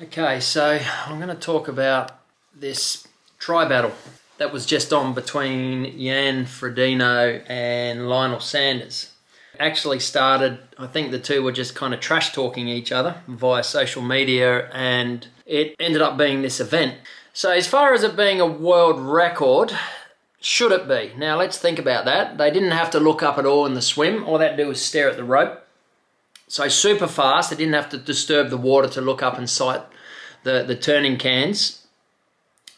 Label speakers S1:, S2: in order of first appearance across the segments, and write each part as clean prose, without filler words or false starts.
S1: Okay, so I'm going to talk about this tri-battle that was just on between Frodeno and Lionel Sanders. Actually started, I think the two were just kind of trash talking each other via social media, and it ended up being this event. So as far as it being a world record, should it be? Now let's think about that. They didn't have to look up at all in the swim. All they had to do was stare at the rope. So super fast, they didn't have to disturb the water to look up and sight the turning cans.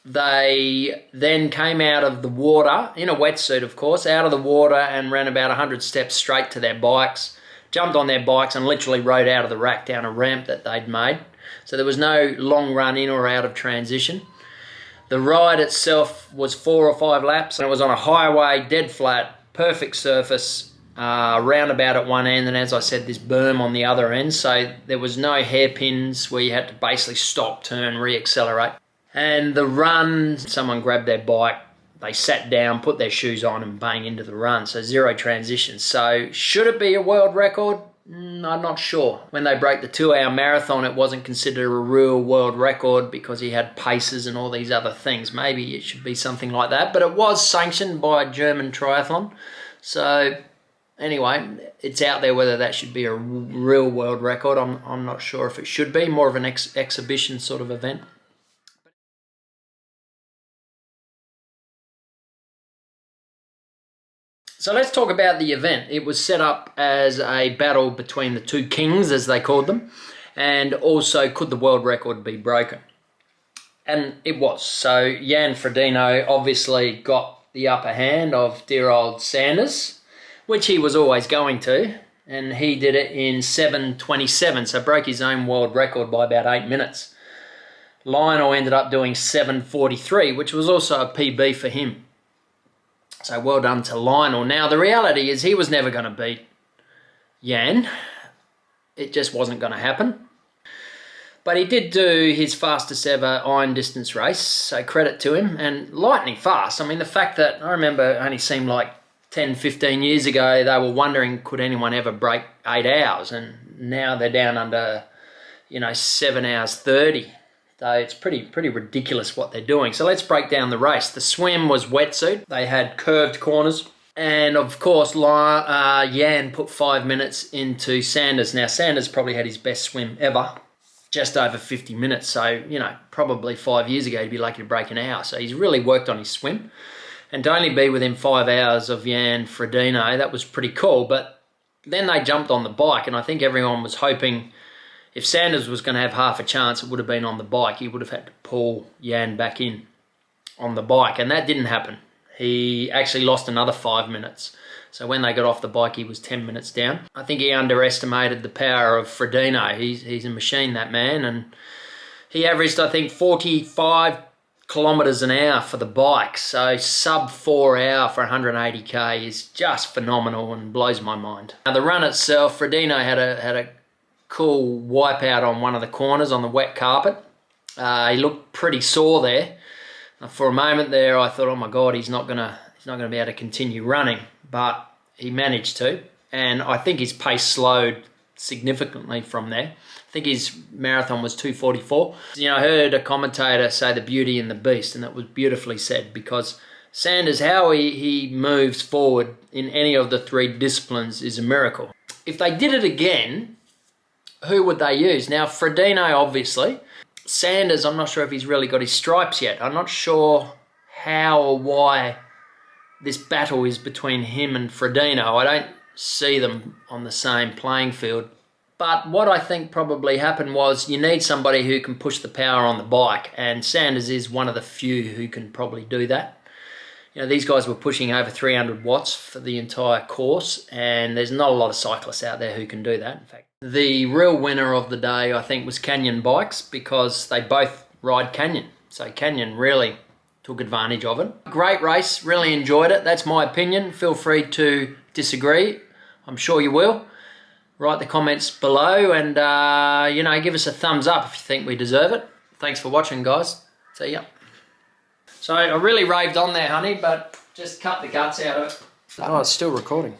S1: They then came out of the water, in a wetsuit of course, out of the water and ran about 100 steps straight to their bikes, jumped on their bikes and literally rode out of the rack down a ramp that they'd made. So there was no long run in or out of transition. The ride itself was 4 or 5 laps, and it was on a highway, dead flat, perfect surface, roundabout at one end, and as I said, this berm on the other end, so there was no hairpins where you had to basically stop, turn, re-accelerate. And the run, someone grabbed their bike, they sat down, put their shoes on and bang into the run, so zero transition. So should it be a world record? I'm not sure. When they broke the 2-hour marathon, it wasn't considered a real world record because he had paces and all these other things. Maybe it should be something like that, but it was sanctioned by German Triathlon. So anyway, it's out there whether that should be a real world record. I'm not sure if it should be. More of an exhibition sort of event. So let's talk about the event. It was set up as a battle between the two kings, as they called them, and also could the world record be broken? And it was. So Frodeno obviously got the upper hand of dear old Sanders, which he was always going to, and he did it in 7:27, so broke his own world record by about 8 minutes. Lionel ended up doing 7:43, which was also a PB for him. So well done to Lionel. Now the reality is he was never going to beat Jan. It just wasn't going to happen. But he did do his fastest ever iron distance race, so credit to him, and lightning fast. I mean, the fact that, I remember it only seemed like 10, 15 years ago, they were wondering, could anyone ever break 8 hours? And now they're down under, 7 hours 30. So it's pretty ridiculous what they're doing. So let's break down the race. The swim was wetsuit. They had curved corners. And of course, Jan put 5 minutes into Sanders. Now, Sanders probably had his best swim ever, just over 50 minutes. So, probably 5 years ago, he'd be lucky to break an hour. So he's really worked on his swim. And to only be within 5 hours of Frodeno, that was pretty cool. But then they jumped on the bike, and I think everyone was hoping if Sanders was going to have half a chance, it would have been on the bike. He would have had to pull Jan back in on the bike, and that didn't happen. He actually lost another 5 minutes. So when they got off the bike, he was 10 minutes down. I think he underestimated the power of Frodeno. He's a machine, that man, and he averaged, I think, 45 kilometres an hour for the bike. So sub 4 hour for 180k is just phenomenal and blows my mind. Now the run itself, Frodeno had a cool wipeout on one of the corners on the wet carpet. He looked pretty sore there. For a moment there, I thought, oh my God, he's not gonna be able to continue running, but he managed to, and I think his pace slowed significantly from there. I think his marathon was 2:44. I heard a commentator say the beauty and the beast, and that was beautifully said, because Sanders, how he moves forward in any of the 3 disciplines is a miracle. If they did it again, who would they use? Now, Frodeno, obviously. Sanders, I'm not sure if he's really got his stripes yet. I'm not sure how or why this battle is between him and Frodeno. I don't see them on the same playing field. But what I think probably happened was you need somebody who can push the power on the bike, and Sanders is one of the few who can probably do that. These guys were pushing over 300 watts for the entire course, and there's not a lot of cyclists out there who can do that, in fact. The real winner of the day, I think, was Canyon Bikes, because they both ride Canyon. So Canyon really took advantage of it. Great race, really enjoyed it. That's my opinion. Feel free to disagree. I'm sure you will. Write the comments below and, give us a thumbs up if you think we deserve it. Thanks for watching, guys. See ya. So I really raved on there, honey, but just cut the guts out of it. Oh, it's still recording.